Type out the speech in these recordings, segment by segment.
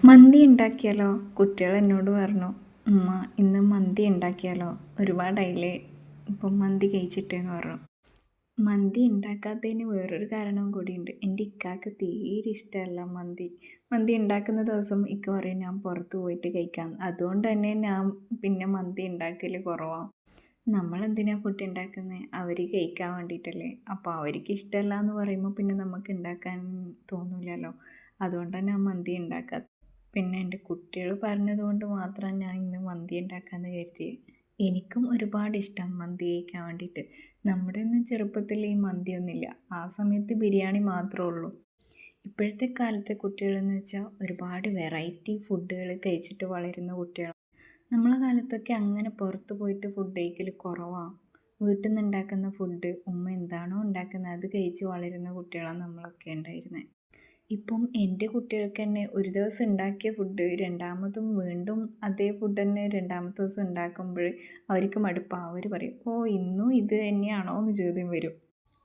മന്തി ഉണ്ടാക്കിയാലോ? കുട്ടികൾ എന്നോട് പറഞ്ഞു, ഉമ്മ ഇന്ന് മന്തി ഉണ്ടാക്കിയാലോ? ഒരുപാടായില്ലേ ഇപ്പം മന്തി കഴിച്ചിട്ടേന്ന് പറഞ്ഞു. മന്തി ഉണ്ടാക്കാത്തതിന് വേറൊരു കാരണവും കൂടിയുണ്ട്. എൻ്റെ ഇക്കാക്ക് തീരെ ഇഷ്ടമല്ല മന്തി. മന്തി ഉണ്ടാക്കുന്ന ദിവസം ഇക്ക പറയും ഞാൻ പുറത്ത് പോയിട്ട് കഴിക്കാമെന്ന്. അതുകൊണ്ട് തന്നെ ഞാൻ പിന്നെ മന്തി ഉണ്ടാക്കൽ കുറവാണ്. നമ്മളെന്തിനാ ഫുഡ് ഉണ്ടാക്കുന്നത്? അവർ കഴിക്കാൻ വേണ്ടിയിട്ടല്ലേ. അപ്പോൾ അവർക്ക് ഇഷ്ടമല്ല എന്ന് പറയുമ്പോൾ പിന്നെ നമുക്ക് ഉണ്ടാക്കാൻ തോന്നൂലല്ലോ. അതുകൊണ്ടാണ് ഞാൻ മന്തി ഉണ്ടാക്കാത്തത്. പിന്നെ എൻ്റെ കുട്ടികൾ പറഞ്ഞതുകൊണ്ട് മാത്രം ഞാൻ ഇന്ന് മന്തി ഉണ്ടാക്കാമെന്ന് കരുതിയത്. എനിക്കും ഒരുപാട് ഇഷ്ടം മന്തി കഴിക്കാൻ വേണ്ടിയിട്ട്. നമ്മുടെ ഒന്നും ചെറുപ്പത്തിൽ ഈ മന്തിയൊന്നുമില്ല. ആ സമയത്ത് ബിരിയാണി മാത്രമേ ഉള്ളൂ. ഇപ്പോഴത്തെ കാലത്തെ കുട്ടികളെന്ന് വെച്ചാൽ ഒരുപാട് വെറൈറ്റി ഫുഡുകൾ കഴിച്ചിട്ട് വളരുന്ന കുട്ടികളാണ്. നമ്മളെ കാലത്തൊക്കെ അങ്ങനെ പുറത്ത് പോയിട്ട് ഫുഡ് കഴിക്കൽ കുറവാണ്. വീട്ടിൽ നിന്ന് ഉണ്ടാക്കുന്ന ഫുഡ് ഉമ്മ എന്താണോ ഉണ്ടാക്കുന്നത് അത് കഴിച്ച് വളരുന്ന കുട്ടികളാണ് നമ്മളൊക്കെ ഉണ്ടായിരുന്നത്. ഇപ്പം എൻ്റെ കുട്ടികൾക്ക് തന്നെ ഒരു ദിവസം ഉണ്ടാക്കിയ ഫുഡ് രണ്ടാമതും വീണ്ടും അതേ ഫുഡ് തന്നെ രണ്ടാമത്തെ ദിവസം ഉണ്ടാക്കുമ്പോൾ അവർക്ക് മടുപ്പാണ്. അവർ പറയും, ഓ ഇന്നും ഇത് തന്നെയാണോ എന്ന് ചോദ്യം വരും.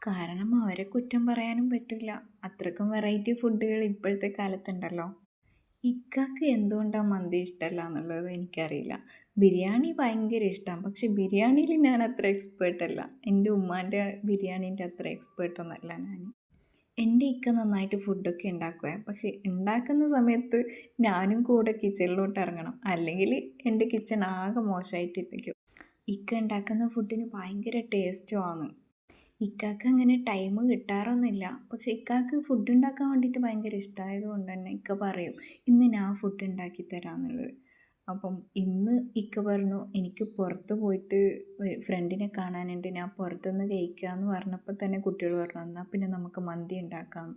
കാരണം അവരെ കുറ്റം പറയാനും പറ്റില്ല. അത്രക്കും വെറൈറ്റി ഫുഡുകൾ ഇപ്പോഴത്തെ കാലത്തുണ്ടല്ലോ. ഇക്കാക്ക് എന്തുകൊണ്ടാണ് മന്തി ഇഷ്ടമല്ല എന്നുള്ളത് എനിക്കറിയില്ല. ബിരിയാണി ഭയങ്കര ഇഷ്ടമാണ്. പക്ഷെ ബിരിയാണിയിൽ ഞാൻ അത്ര എക്സ്പേർട്ടല്ല. എൻ്റെ ഉമ്മാൻ്റെ ബിരിയാണീൻ്റെ അത്ര എക്സ്പേർട്ടൊന്നുമല്ല ഞാൻ. എൻ്റെ ഇക്ക നന്നായിട്ട് ഫുഡൊക്കെ ഉണ്ടാക്കുവേ. പക്ഷേ ഉണ്ടാക്കുന്ന സമയത്ത് ഞാനും കൂടെ കിച്ചണിലോട്ട് ഇറങ്ങണം. അല്ലെങ്കിൽ എൻ്റെ കിച്ചൺ ആകെ മോശമായിട്ടിരിക്കും. ഇക്ക ഉണ്ടാക്കുന്ന ഫുഡിന് ഭയങ്കര ടേസ്റ്റുമാണ്. ഇക്കാക്ക് അങ്ങനെ ടൈം കിട്ടാറൊന്നുമില്ല. പക്ഷേ ഇക്കാക്ക് ഫുഡ് ഉണ്ടാക്കാൻ വേണ്ടിയിട്ട് ഭയങ്കര ഇഷ്ടമായത് കൊണ്ട് തന്നെ ഇക്ക പറയും ഇന്ന് ഞാൻ ഫുഡ് ഉണ്ടാക്കി തരാമെന്നുള്ളത്. അപ്പം ഇന്ന് ഇക്ക പറഞ്ഞു എനിക്ക് പുറത്ത് പോയിട്ട് ഒരു ഫ്രണ്ടിനെ കാണാനുണ്ട്, ഞാൻ പുറത്തുനിന്ന് കഴിക്കാമെന്ന് പറഞ്ഞപ്പോൾ തന്നെ കുട്ടികൾ പറഞ്ഞു എന്നാൽ പിന്നെ നമുക്ക് മന്തി ഉണ്ടാക്കാം.